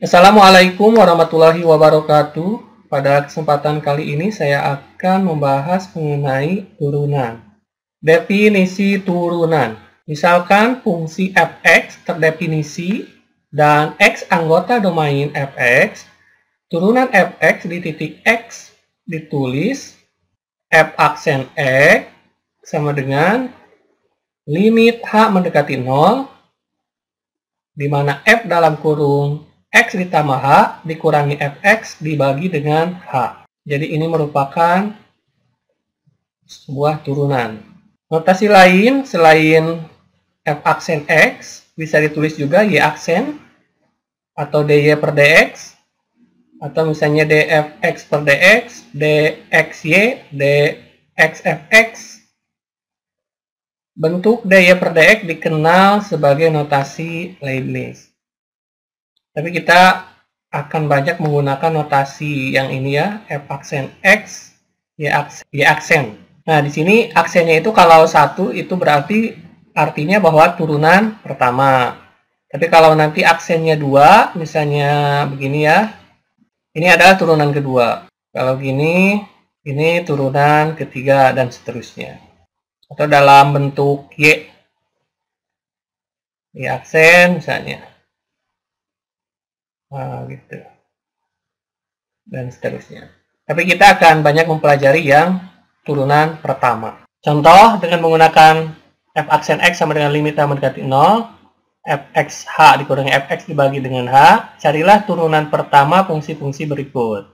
Assalamualaikum warahmatullahi wabarakatuh. Pada kesempatan kali ini saya akan membahas mengenai turunan. Definisi turunan. Misalkan fungsi fx terdefinisi dan x anggota domain fx. Turunan fx di titik x ditulis f aksen x sama dengan limit h mendekati 0, di mana f dalam kurung x ditambah h dikurangi fx dibagi dengan h. Jadi ini merupakan sebuah turunan. Notasi lain selain f aksen x bisa ditulis juga y aksen atau dy per dx, atau misalnya dfx per dx, dxy, dxfx. Bentuk dy per dx dikenal sebagai notasi Leibniz. Tapi kita akan banyak menggunakan notasi yang ini ya, f aksen x, y aksen. Nah, di sini aksennya itu kalau 1 itu berarti artinya bahwa turunan pertama. Tapi kalau nanti aksennya 2, misalnya begini ya, ini adalah turunan kedua. Kalau gini, ini turunan ketiga dan seterusnya. Atau dalam bentuk y aksen misalnya. Nah, gitu. Dan seterusnya. Tapi kita akan banyak mempelajari yang turunan pertama. Contoh dengan menggunakan f aksen x sama dengan limit h mendekati 0, fxh dikurangi fx dibagi dengan h, carilah turunan pertama fungsi-fungsi berikut.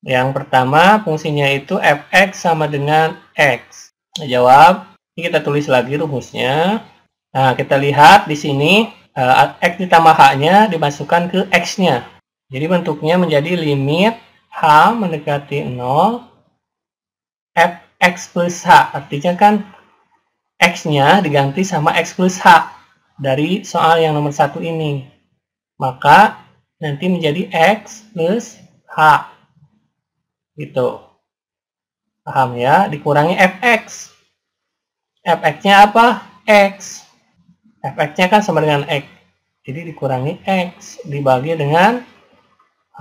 Yang pertama fungsinya itu fx sama dengan x. Nah, jawab. Ini kita tulis lagi rumusnya. Nah, kita lihat di sini x ditambah h-nya dimasukkan ke x-nya. Jadi bentuknya menjadi limit h mendekati 0 fx plus h. Artinya kan x-nya diganti sama x plus h dari soal yang nomor 1 ini. Maka nanti menjadi x plus h. Gitu. Paham ya? Dikurangi fx. Fx-nya apa? X. Fx-nya kan sama dengan x. Jadi dikurangi x dibagi dengan h.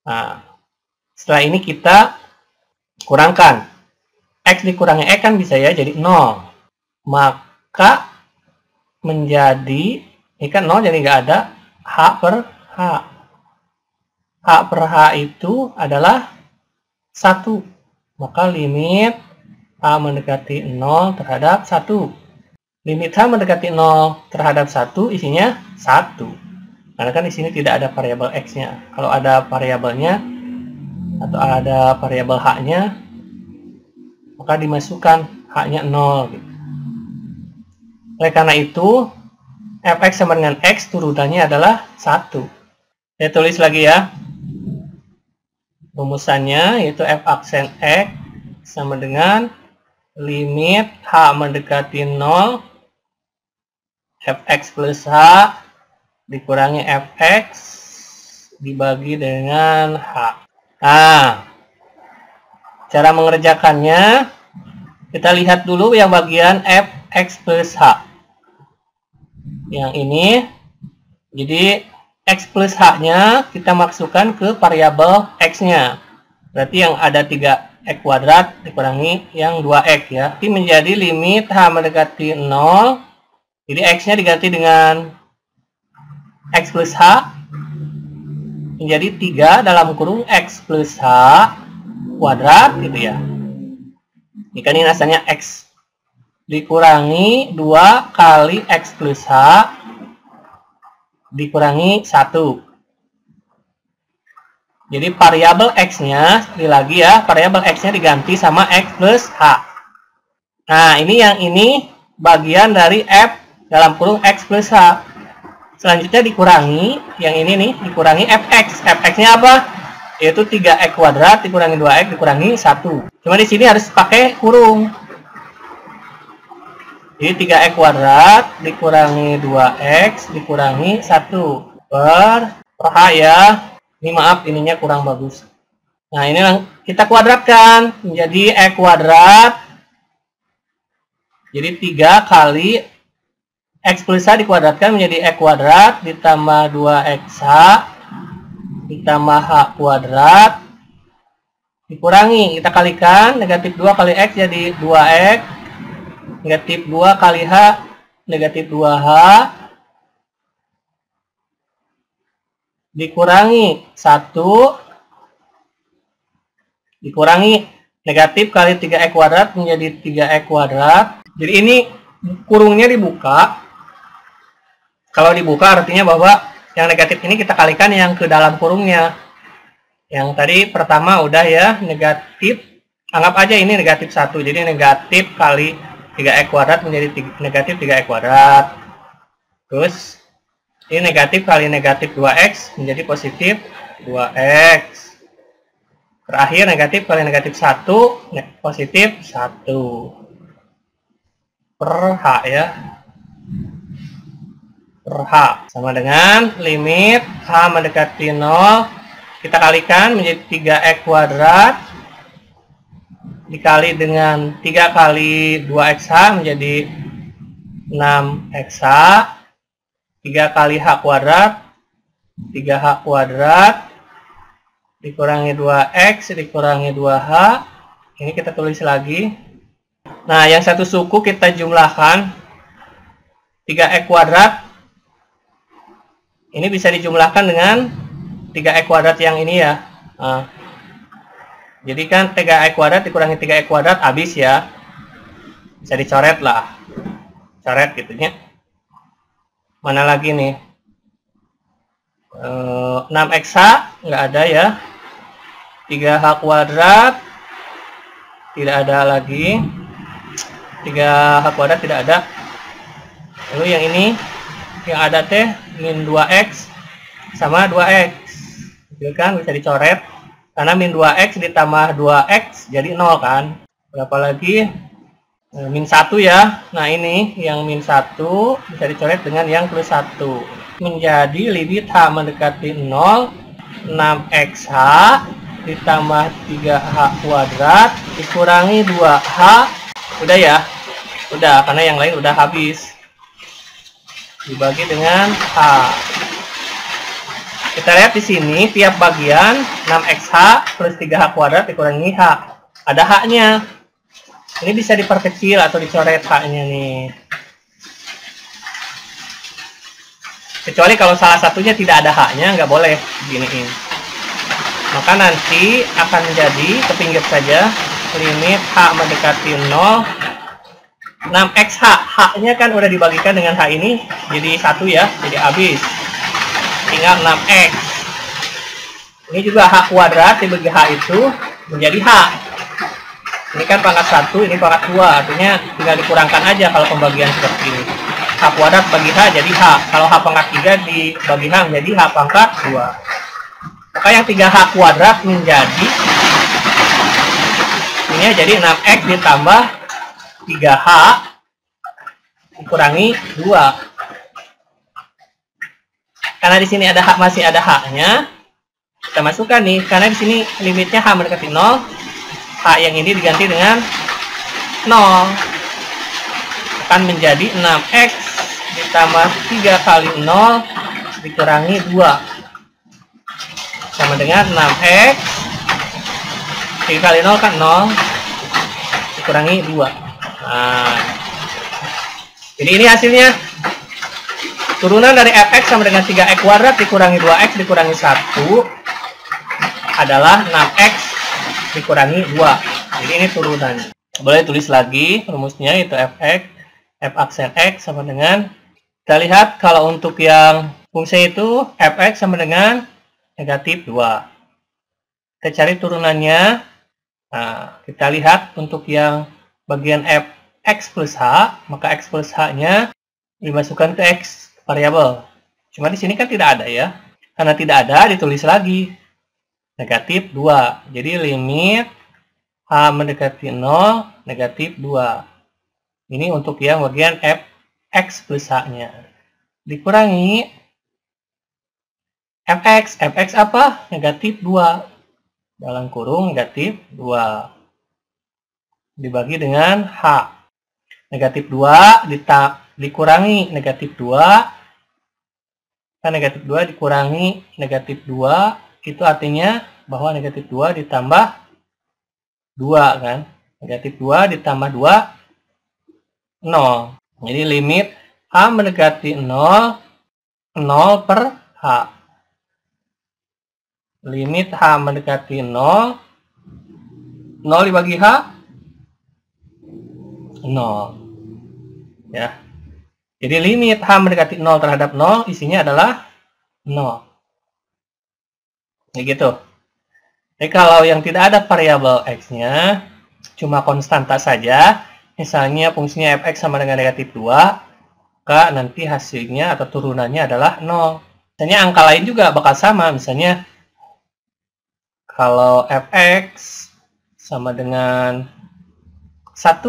Nah, setelah ini kita kurangkan. X dikurangi x kan bisa ya jadi 0. Maka menjadi, ini kan 0 jadi nggak ada, h per h. H per h itu adalah 1. Maka limit h mendekati 0 terhadap 1. Limit h mendekati 0 terhadap 1 isinya 1. Karena kan di sini tidak ada variabel x-nya. Kalau ada variabelnya atau ada variabel h-nya, maka dimasukkan h-nya 0. Gitu. Oleh karena itu, fx sama dengan x turunannya adalah 1. Saya tulis lagi ya. Rumusannya yaitu f aksen x sama dengan limit h mendekati 0 fx plus h dikurangi fx dibagi dengan h. Nah, cara mengerjakannya kita lihat dulu yang bagian fx plus h. Yang ini, jadi x plus h-nya kita masukkan ke variabel x-nya. Berarti yang ada 3x kuadrat dikurangi yang 2x ya. Ini menjadi limit h mendekati 0. Jadi x-nya diganti dengan x plus h menjadi 3 dalam kurung x plus h kuadrat gitu ya. Ini kan ini asalnya x dikurangi 2 kali x plus h dikurangi 1. Jadi variabel x-nya, sekali lagi ya, variabel x-nya diganti sama x plus h. Nah, ini bagian dari f dalam kurung x plus h. Selanjutnya dikurangi, yang ini nih, dikurangi fx. Fx-nya apa? Yaitu 3x kuadrat dikurangi 2x dikurangi 1. Cuma di sini harus pakai kurung. Jadi 3x kuadrat dikurangi 2x dikurangi 1 per h ya. Ini maaf, ininya kurang bagus. Nah, ini kita kuadratkan menjadi x kuadrat. Jadi 3 kali X plus H dikuadratkan menjadi X kuadrat ditambah 2XH ditambah H kuadrat dikurangi, kita kalikan, negatif 2 kali X jadi 2X, negatif 2 kali H, negatif 2H, dikurangi 1, dikurangi negatif kali 3X kuadrat menjadi 3X kuadrat. Jadi ini kurungnya dibuka. Kalau dibuka artinya bahwa yang negatif ini kita kalikan yang ke dalam kurungnya. Yang tadi pertama udah ya, negatif, anggap aja ini negatif 1. Jadi negatif kali 3X kuadrat menjadi negatif 3X kuadrat. Terus ini negatif kali negatif 2X menjadi positif 2X. Terakhir negatif kali negatif 1 positif 1 per H ya. Per H sama dengan limit H mendekati 0 kita kalikan menjadi 3X kuadrat dikali dengan 3 kali 2XH menjadi 6XH, 3 kali H kuadrat 3H kuadrat dikurangi 2X dikurangi 2H, ini kita tulis lagi. Nah yang satu suku kita jumlahkan 3X kuadrat ini bisa dijumlahkan dengan 3X kuadrat yang ini ya. Nah, jadi kan 3X kuadrat dikurangi 3X kuadrat habis ya. Bisa dicoret lah. Coret gitu ya. Mana lagi nih? 6XH nggak ada ya. 3H kuadrat tidak ada lagi. 3H kuadrat tidak ada. Lalu yang ini yang ada teh min 2X sama 2X. Gitu kan bisa dicoret karena min 2X ditambah 2X jadi 0 kan. Berapa lagi? Min 1 ya. Nah ini yang min 1 bisa dicoret dengan yang plus 1 menjadi limit H mendekati 0 6XH ditambah 3H kuadrat dikurangi 2H. Udah ya, udah karena yang lain udah habis dibagi dengan H. Kita lihat di sini tiap bagian 6XH plus 3H kuadrat dikurangi H. Ada H-nya. Ini bisa diperkecil atau dicoret H-nya nih. Kecuali kalau salah satunya tidak ada H-nya, nggak boleh beginiin. Maka nanti akan menjadi ke pinggir saja limit H mendekati 0 6XH. H-nya kan udah dibagikan dengan H ini jadi 1 ya, jadi habis. Tinggal 6X. Ini juga H kuadrat dibagi H itu menjadi H. Ini kan pangkat 1, ini pangkat 2. Artinya tinggal dikurangkan aja kalau pembagian seperti ini. H kuadrat bagi H jadi H. Kalau H pangkat 3 dibagi H menjadi H pangkat 2. Maka yang 3H kuadrat menjadi ini jadi 6X ditambah 3H dikurangi 2. Karena di sini ada H, masih ada H-nya, kita masukkan nih. Karena di sini limitnya H mendekati 0, H yang ini diganti dengan 0. Akan menjadi 6X ditambah 3 kali 0 dikurangi 2. Sama dengan 6X 3 kali 0 kan 0 dikurangi 2. Nah, jadi ini hasilnya. Turunan dari fx sama dengan 3x kuadrat dikurangi 2x dikurangi 1 adalah 6x dikurangi 2. Jadi ini turunan. Boleh tulis lagi rumusnya, itu fx, f aksen x sama dengan, kita lihat kalau untuk yang fungsi itu fx sama dengan negatif 2. Kita cari turunannya. Nah, kita lihat untuk yang bagian fx plus h, maka x plus h-nya dimasukkan ke x variabel. Cuma di sini kan tidak ada ya. Karena tidak ada, ditulis lagi negatif 2. Jadi limit h mendekati 0 negatif 2. Ini untuk yang bagian fx plus h-nya. Dikurangi fx. Fx apa? Negatif 2. Dalam kurung negatif 2. Dibagi dengan h. Negatif 2 dikurangi negatif 2. Kan negatif 2 dikurangi negatif 2, itu artinya bahwa negatif 2 ditambah 2 kan. Negatif 2 ditambah 2, 0. Jadi limit H mendekati 0, 0 per H. Limit H mendekati 0, 0 dibagi H, 0. Ya. Jadi limit H mendekati 0 terhadap 0, isinya adalah 0. Begitu. Jadi kalau yang tidak ada variabel X-nya, cuma konstanta saja, misalnya fungsinya fx sama dengan negatif 2, maka nanti hasilnya atau turunannya adalah 0. Misalnya angka lain juga bakal sama, misalnya kalau fx sama dengan 1,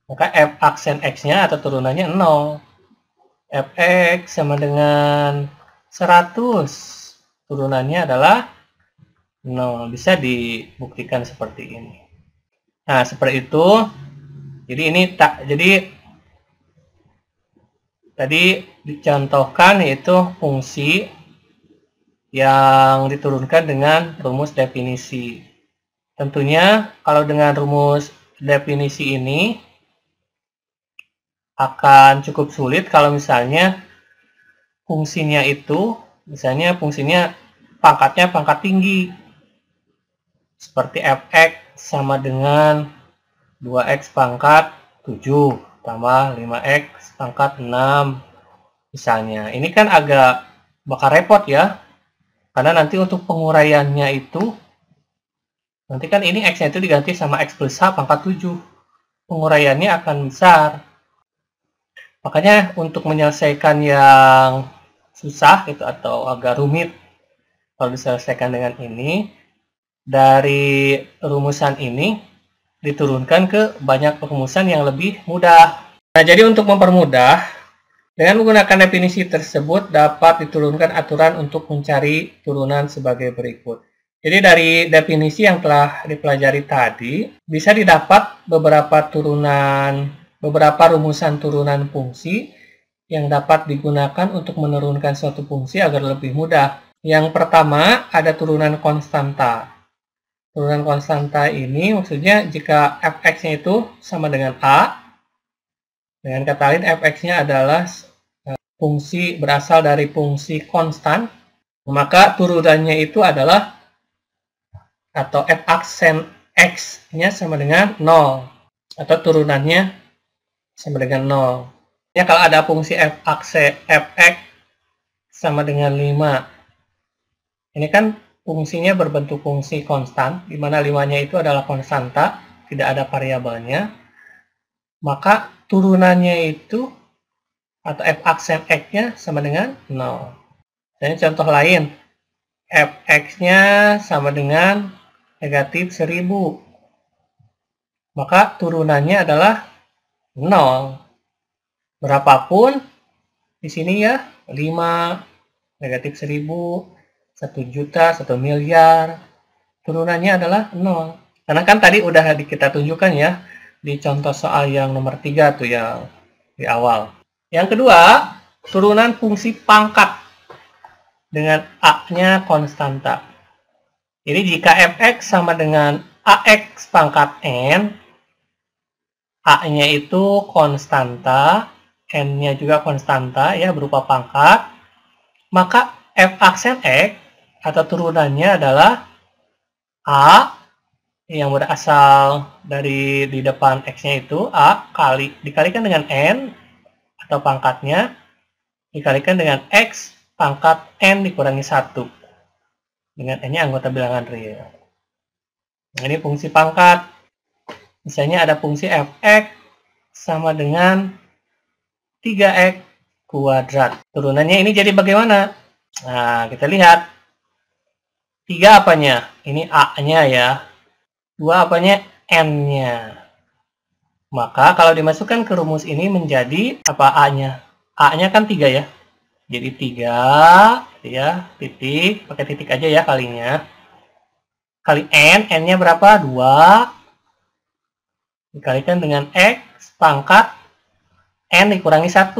maka f aksen x-nya atau turunannya 0. Fx sama dengan 100, turunannya adalah 0. Bisa dibuktikan seperti ini. Nah, seperti itu. Jadi tadi dicontohkan yaitu fungsi yang diturunkan dengan rumus definisi. Tentunya kalau dengan rumus definisi ini akan cukup sulit kalau misalnya fungsinya itu, misalnya fungsinya pangkatnya pangkat tinggi. Seperti fx sama dengan 2x pangkat 7 tambah 5x pangkat 6 misalnya. Ini kan agak bakal repot ya. Karena nanti untuk penguraiannya itu, nanti kan ini x-nya itu diganti sama x plus h pangkat 7. Penguraiannya akan besar. Makanya untuk menyelesaikan yang susah gitu atau agak rumit, kalau diselesaikan dengan ini, dari rumusan ini diturunkan ke banyak rumusan yang lebih mudah. Nah, jadi untuk mempermudah, dengan menggunakan definisi tersebut dapat diturunkan aturan untuk mencari turunan sebagai berikut. Jadi dari definisi yang telah dipelajari tadi, bisa didapat beberapa rumusan turunan fungsi yang dapat digunakan untuk menurunkan suatu fungsi agar lebih mudah. Yang pertama, ada turunan konstanta. Turunan konstanta ini maksudnya jika fx-nya itu sama dengan A, dengan kata lain fx-nya adalah fungsi berasal dari fungsi konstan, maka turunannya itu adalah, atau f aksen x-nya sama dengan 0, atau turunannya sama dengan 0. Ya, kalau ada fungsi f aksen fx sama dengan 5, ini kan fungsinya berbentuk fungsi konstan, di mana 5-nya itu adalah konstanta, tidak ada variabelnya, maka turunannya itu atau f aksen x-nya sama dengan 0. Dan contoh lain, fx-nya sama dengan negatif 1000, maka turunannya adalah 0. Berapapun di sini ya, 5, negatif 1000, 1 juta, 1 miliar, turunannya adalah 0. Karena kan tadi udah kita tunjukkan ya, di contoh soal yang nomor 3 tuh yang di awal. Yang kedua, turunan fungsi pangkat dengan A-nya konstanta. Jadi jika fx sama dengan ax pangkat n, A-nya itu konstanta, N-nya juga konstanta ya berupa pangkat, maka f aksen x atau turunannya adalah A yang berasal dari di depan X-nya itu A dikalikan dengan N atau pangkatnya dikalikan dengan X pangkat N dikurangi 1 dengan N-nya anggota bilangan real. Nah, ini fungsi pangkat. Misalnya ada fungsi fx sama dengan 3x kuadrat. Turunannya ini jadi bagaimana? Nah, kita lihat. 3 apanya? Ini A-nya ya. 2 apanya? N-nya. Maka kalau dimasukkan ke rumus ini menjadi apa A-nya? A-nya kan 3 ya. Jadi 3 ya, titik, pakai titik aja ya kalinya. Kali N, N-nya berapa? 2. Dikalikan dengan X pangkat N dikurangi 1.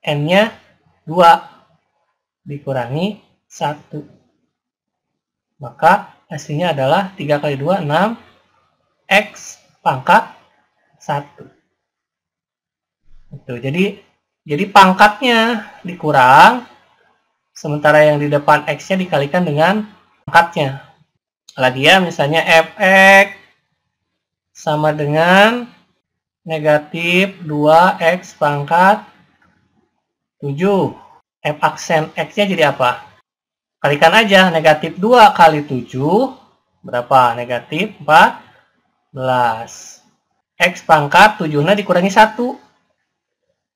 N-nya 2 dikurangi 1. Maka hasilnya adalah 3 kali 2, 6. X pangkat 1. Itu. Jadi pangkatnya dikurang, sementara yang di depan X-nya dikalikan dengan pangkatnya. Lagi ya, misalnya fx sama dengan negatif 2x pangkat 7. F aksen X-nya jadi apa? Kalikan aja, negatif 2 kali 7, berapa? Negatif 14. X pangkat 7-nya dikurangi 1.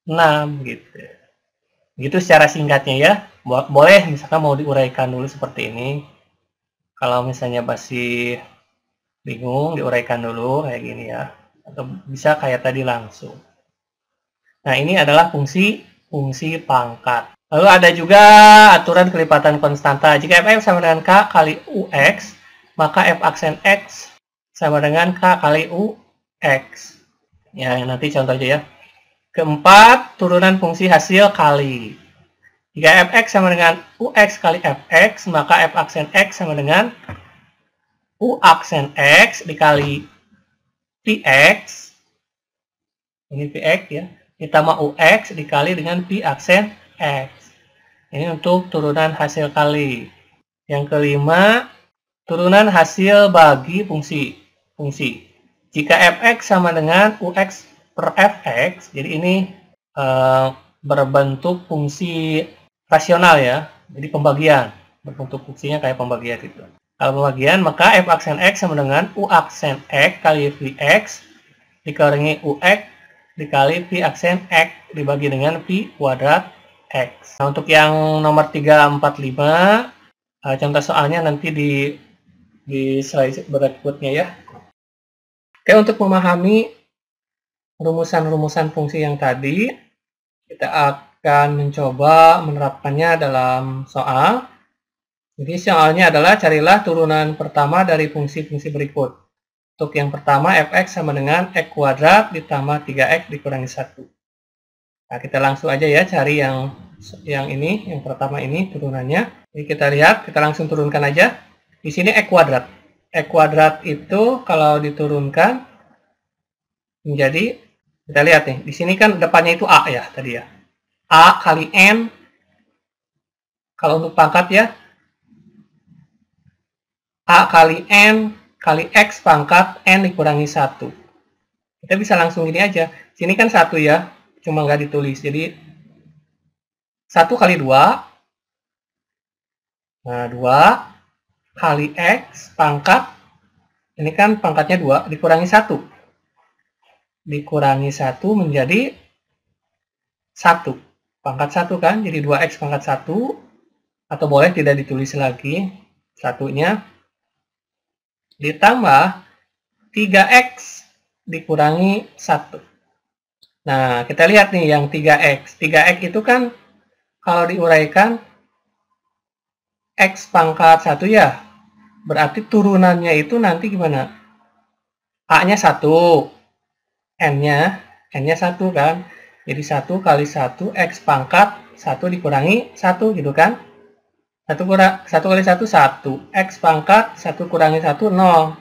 6, gitu. Gitu secara singkatnya ya. Boleh misalkan mau diuraikan dulu seperti ini. Kalau misalnya masih bingung, diuraikan dulu kayak gini ya. Atau bisa kayak tadi langsung. Nah, ini adalah fungsi pangkat. Lalu ada juga aturan kelipatan konstanta. Jika fx sama dengan k kali ux, maka f aksen x sama dengan k kali ux. Ya, nanti contoh aja ya. Keempat, turunan fungsi hasil kali. Jika fx sama dengan ux kali fx, maka f aksen x sama dengan u aksen x dikali px. Ini px ya. Ditambah ux dikali dengan p aksen x. Ini untuk turunan hasil kali. Yang kelima, turunan hasil bagi fungsi. Jika fx sama dengan ux per fx, jadi ini berbentuk fungsi rasional ya, jadi pembagian, berbentuk fungsinya kayak pembagian gitu. Kalau pembagian, maka f aksen x sama dengan u aksen x kali vx dikurangi ux dikali p aksen x dibagi dengan p kuadrat x. Nah, untuk yang nomor 3, 4, 5, contoh soalnya nanti di slide berikutnya ya. Oke, untuk memahami rumusan-rumusan fungsi yang tadi, kita akan mencoba menerapkannya dalam soal. Jadi soalnya adalah carilah turunan pertama dari fungsi-fungsi berikut. Untuk yang pertama, fx sama dengan x kuadrat ditambah 3x dikurangi 1. Nah, kita langsung aja ya cari yang ini, yang pertama ini turunannya. Jadi kita lihat, kita langsung turunkan aja. Di sini x kuadrat. X kuadrat itu kalau diturunkan menjadi, kita lihat nih, di sini kan depannya itu a ya tadi ya. A kali n. Kalau untuk pangkat ya, a kali n kali x pangkat n dikurangi 1. Kita bisa langsung gini aja. Sini kan 1 ya, cuma nggak ditulis. Jadi 1 kali 2. Nah, 2 kali x pangkat, ini kan pangkatnya 2, dikurangi 1. Dikurangi 1 menjadi 1. Pangkat 1 kan, jadi 2x pangkat 1. Atau boleh tidak ditulis lagi satunya. Ditambah 3x dikurangi 1. Nah, kita lihat nih yang 3x. 3x itu kan kalau diuraikan x pangkat 1 ya. Berarti turunannya itu nanti gimana? A-nya 1. N-nya 1 kan. Jadi 1 kali 1 x pangkat 1 dikurangi 1 gitu kan. 1 kali 1, 1. X pangkat 1 kurangi 1, 0.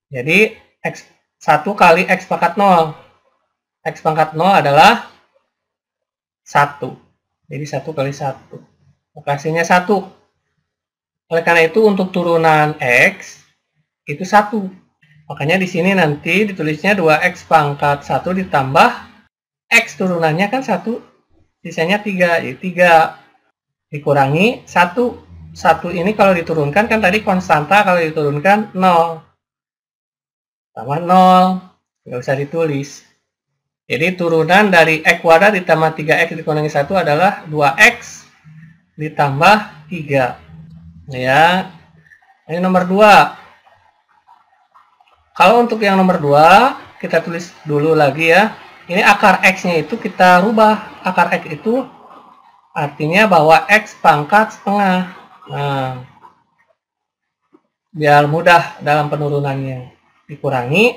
Jadi, 1 kali X pangkat 0. X pangkat 0 adalah 1. Jadi, 1 kali 1. Hasilnya 1. Oleh karena itu, untuk turunan X, itu 1. Makanya di sini nanti ditulisnya 2X pangkat 1 ditambah X turunannya kan 1. Sisanya 3. Jadi, 3 dikurangi 1. 1 ini kalau diturunkan kan tadi konstanta, kalau diturunkan 0. Tambah 0. Nggak usah ditulis. Jadi turunan dari x kuadrat ditambah 3x dikurangi 1 adalah 2x ditambah 3. Ya. Ini nomor 2. Kalau untuk yang nomor 2, kita tulis dulu lagi ya. Ini akar x-nya itu kita rubah. Akar x itu artinya bahwa x pangkat setengah. Nah, biar mudah dalam penurunannya. Dikurangi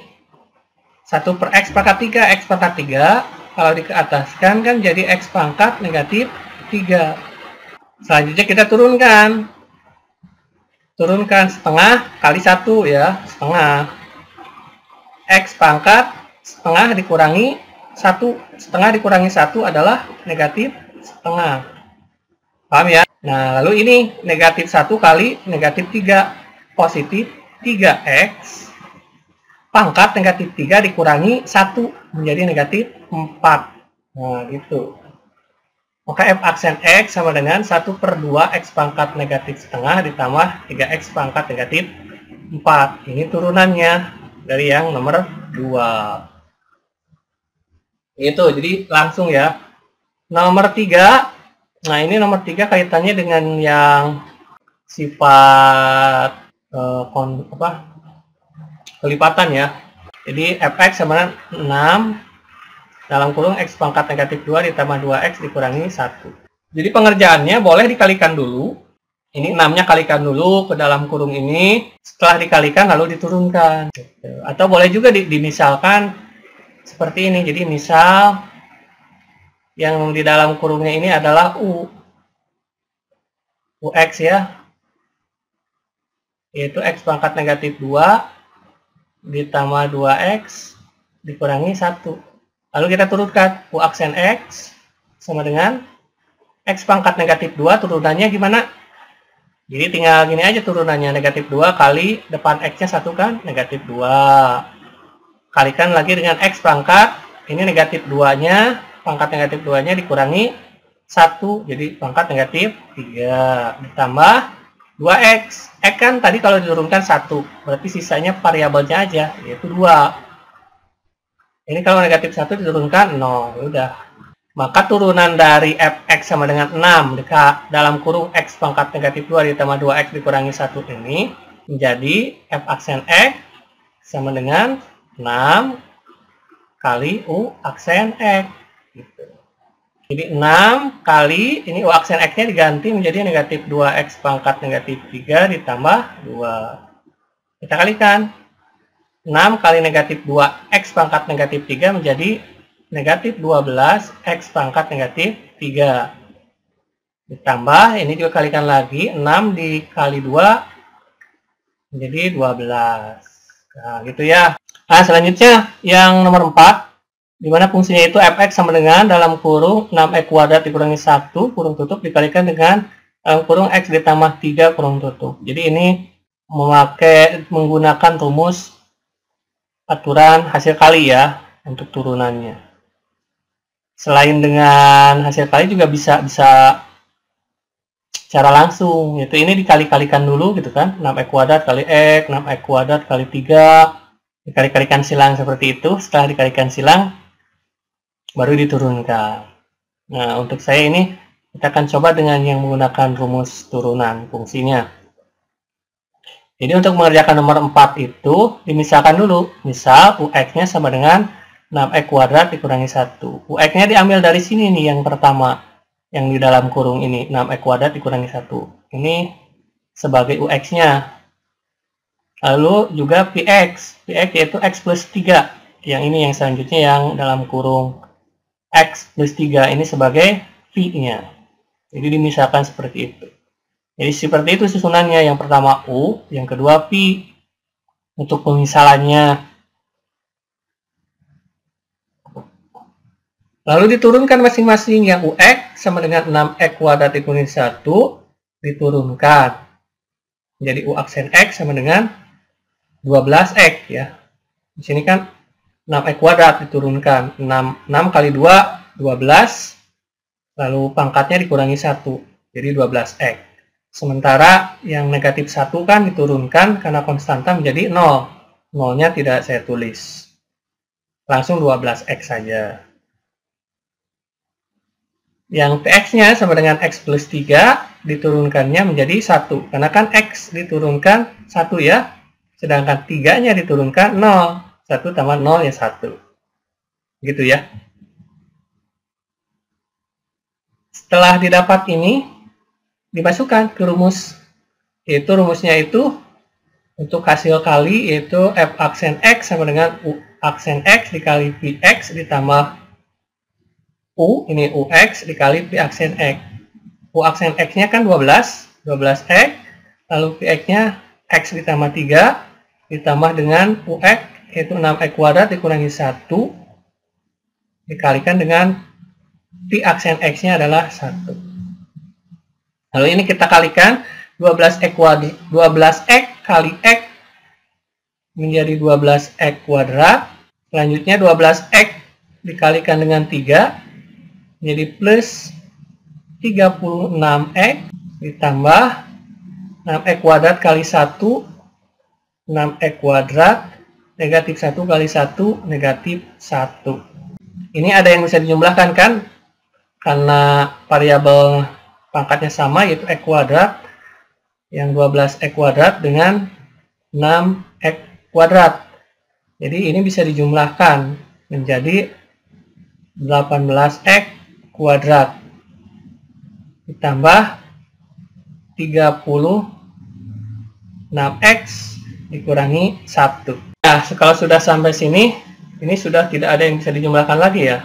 1 per x pangkat 3. X pangkat 3 kalau dikeataskan kan jadi X pangkat negatif 3. Selanjutnya kita turunkan. Turunkan setengah kali 1 ya, setengah. X pangkat setengah dikurangi 1. Setengah dikurangi 1 adalah negatif setengah. Paham ya? Nah, lalu ini negatif 1 kali negatif 3. Positif 3X pangkat negatif 3 dikurangi 1 menjadi negatif 4. Nah, gitu. Maka F aksen X sama dengan 1/2 X pangkat negatif setengah ditambah 3X pangkat negatif 4. Ini turunannya dari yang nomor 2. Itu, jadi langsung ya. Nomor 3. Nah, ini nomor 3 kaitannya dengan yang sifat kelipatan ya. Jadi fx sama dengan 6 dalam kurung x pangkat negatif 2 ditambah 2x dikurangi 1. Jadi pengerjaannya boleh dikalikan dulu. Ini 6-nya kalikan dulu ke dalam kurung ini. Setelah dikalikan lalu diturunkan. Atau boleh juga dimisalkan seperti ini. Jadi misal yang di dalam kurungnya ini adalah ux ya. Yaitu x pangkat negatif 2 ditambah 2x dikurangi 1. Lalu kita turunkan u aksen x sama dengan x pangkat negatif 2, turunannya gimana? Jadi tinggal gini aja turunannya, negatif 2 kali depan x-nya 1 kan, negatif 2. Kalikan lagi dengan x pangkat, ini negatif 2-nya, pangkat negatif 2-nya dikurangi 1, jadi pangkat negatif 3. Ditambah 2x. X kan tadi kalau diturunkan 1, berarti sisanya variabelnya aja, yaitu 2. Ini kalau negatif 1 diturunkan 0, udah. Maka turunan dari fx sama dengan 6 dalam kurung x pangkat negatif 2 ditambah 2x dikurangi 1 ini menjadi f aksen x sama dengan 6 kali u aksen x. Gitu. Jadi 6 kali, ini u aksen x-nya diganti menjadi negatif 2x pangkat negatif 3 ditambah 2. Kita kalikan. 6 kali negatif 2x pangkat negatif 3 menjadi negatif 12x pangkat negatif 3. Ditambah, ini juga kalikan lagi, 6 dikali 2 menjadi 12. Nah, gitu ya. Nah, selanjutnya yang nomor 4. Di mana fungsinya itu fx sama dengan dalam kurung 6x kuadrat dikurangi 1 kurung tutup dikalikan dengan kurung x ditambah 3 kurung tutup. Jadi ini menggunakan rumus aturan hasil kali ya untuk turunannya. Selain dengan hasil kali juga bisa secara langsung, yaitu ini dikali-kalikan dulu gitu kan, 6x kuadrat kali x, 6x kuadrat kali 3, dikali-kalikan silang seperti itu. Setelah dikalikan silang baru diturunkan. Nah, untuk saya ini kita akan coba dengan yang menggunakan rumus turunan fungsinya. Jadi untuk mengerjakan nomor 4 itu dimisalkan dulu. Misal ux-nya sama dengan 6x kuadrat dikurangi 1. Ux-nya diambil dari sini nih yang pertama, yang di dalam kurung ini, 6x kuadrat dikurangi 1. Ini sebagai ux-nya. Lalu juga px yaitu x plus 3. Yang ini yang selanjutnya yang dalam kurung x plus 3 ini sebagai v-nya. Jadi dimisalkan seperti itu. Jadi seperti itu susunannya. Yang pertama u, yang kedua v. Untuk pemisalannya. Lalu diturunkan masing-masing. Yang ux sama dengan 6x kuadrat dikurangi 1 diturunkan. Jadi u aksen x sama dengan 12x ya. Di sini kan 6x kuadrat diturunkan, 6 kali 2, 12, lalu pangkatnya dikurangi 1, jadi 12x. Sementara yang negatif 1 kan diturunkan karena konstanta menjadi 0. 0-nya tidak saya tulis. Langsung 12x saja. Yang px-nya sama dengan x plus 3, diturunkannya menjadi 1. Karena kan x diturunkan 1 ya, sedangkan 3-nya diturunkan 0. 1 tambah 0 ya 1. Gitu ya. Setelah didapat ini, dimasukkan ke rumus. Yaitu rumusnya itu, untuk hasil kali, yaitu f aksen x sama dengan u aksen x dikali vx ditambah U, ini UX dikali P aksen X. U aksen X-nya kan 12 X, lalu Px-nya X ditambah 3, ditambah dengan UX, yaitu 6X kuadrat dikurangi 1, dikalikan dengan P aksen X-nya adalah 1. Lalu ini kita kalikan, 12X kali X menjadi 12X kuadrat. Selanjutnya 12X dikalikan dengan 3 menjadi plus 36X ditambah 6X kuadrat kali 1, 6X kuadrat, negatif 1 kali 1, negatif 1. Ini ada yang bisa dijumlahkan kan? Karena variabel pangkatnya sama, yaitu X kuadrat, yang 12X kuadrat dengan 6X kuadrat. Jadi ini bisa dijumlahkan menjadi 18X kuadrat ditambah 36X dikurangi 1. Nah, kalau sudah sampai sini, ini sudah tidak ada yang bisa dijumlahkan lagi ya.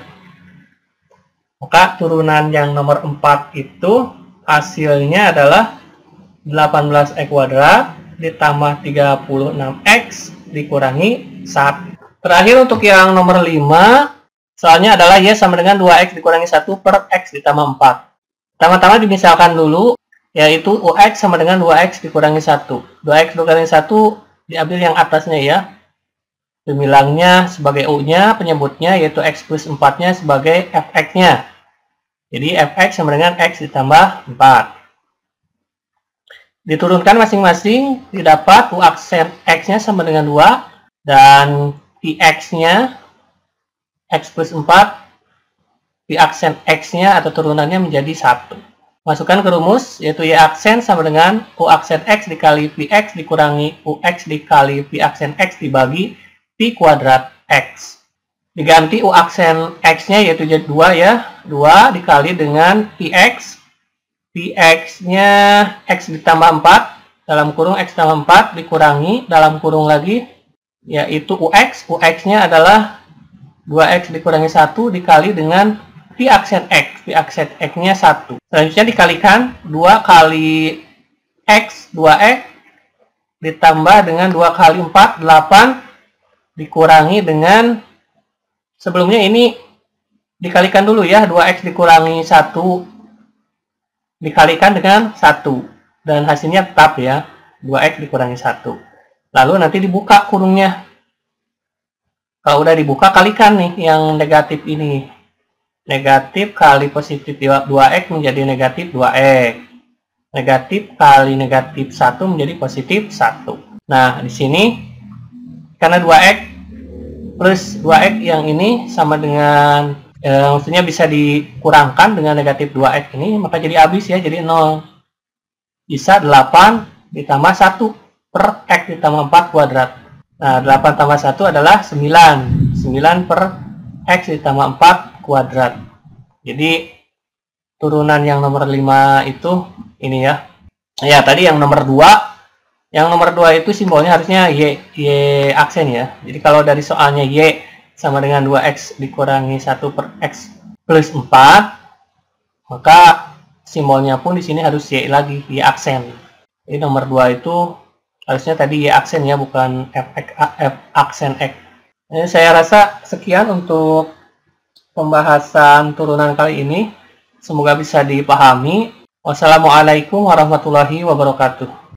Maka turunan yang nomor 4 itu hasilnya adalah 18X kuadrat ditambah 36X dikurangi 1. Terakhir untuk yang nomor 5, soalnya adalah Y sama dengan 2X dikurangi 1 per X ditambah 4. Pertama-tama dimisalkan dulu, yaitu UX sama dengan 2X dikurangi 1. 2X dikurangi 1 diambil yang atasnya ya. Pemilangnya sebagai U-nya, penyebutnya yaitu X plus 4-nya sebagai Fx-nya. Jadi Fx sama dengan X ditambah 4. Diturunkan masing-masing, didapat U aksen X-nya sama dengan 2, dan Px-nya X plus 4, P aksen X-nya atau turunannya menjadi 1. Masukkan ke rumus, yaitu Y aksen sama dengan U aksen X dikali Px dikurangi Ux dikali P aksen X dibagi P kuadrat X. Diganti U aksen X-nya yaitu jadi 2 ya. 2 dikali dengan Px. Px-nya X ditambah 4. Dalam kurung X tambah 4 dikurangi. Dalam kurung lagi yaitu Ux. Ux-nya adalah 2X dikurangi 1 dikali dengan P aksen X. P aksen X-nya 1. Selanjutnya dikalikan 2 kali X, 2X. Ditambah dengan 2 kali 4, 8. Dikurangi dengan, sebelumnya ini dikalikan dulu ya, 2X dikurangi 1 dikalikan dengan 1, dan hasilnya tetap ya, 2X dikurangi 1. Lalu nanti dibuka kurungnya. Kalau udah dibuka, kalikan nih yang negatif ini. Negatif kali positif 2X menjadi negatif 2X. Negatif kali negatif 1 menjadi positif 1. Nah, di sini karena 2X plus 2X yang ini sama dengan, maksudnya bisa dikurangkan dengan negatif 2X ini, maka jadi habis ya, jadi 0. Bisa 8 ditambah 1 per X ditambah 4 kuadrat. Nah, 8 tambah 1 adalah 9. 9 per X ditambah 4 kuadrat. Jadi, turunan yang nomor 5 itu ini ya. Ya, tadi yang nomor 2. Yang nomor 2 itu simbolnya harusnya Y aksen ya. Jadi kalau dari soalnya Y sama dengan 2X dikurangi 1 per X plus 4, maka simbolnya pun di sini harus Y lagi, Y aksen. Jadi nomor 2 itu harusnya tadi Y aksen ya, bukan F aksen X. Jadi saya rasa sekian untuk pembahasan turunan kali ini. Semoga bisa dipahami. Wassalamualaikum warahmatullahi wabarakatuh.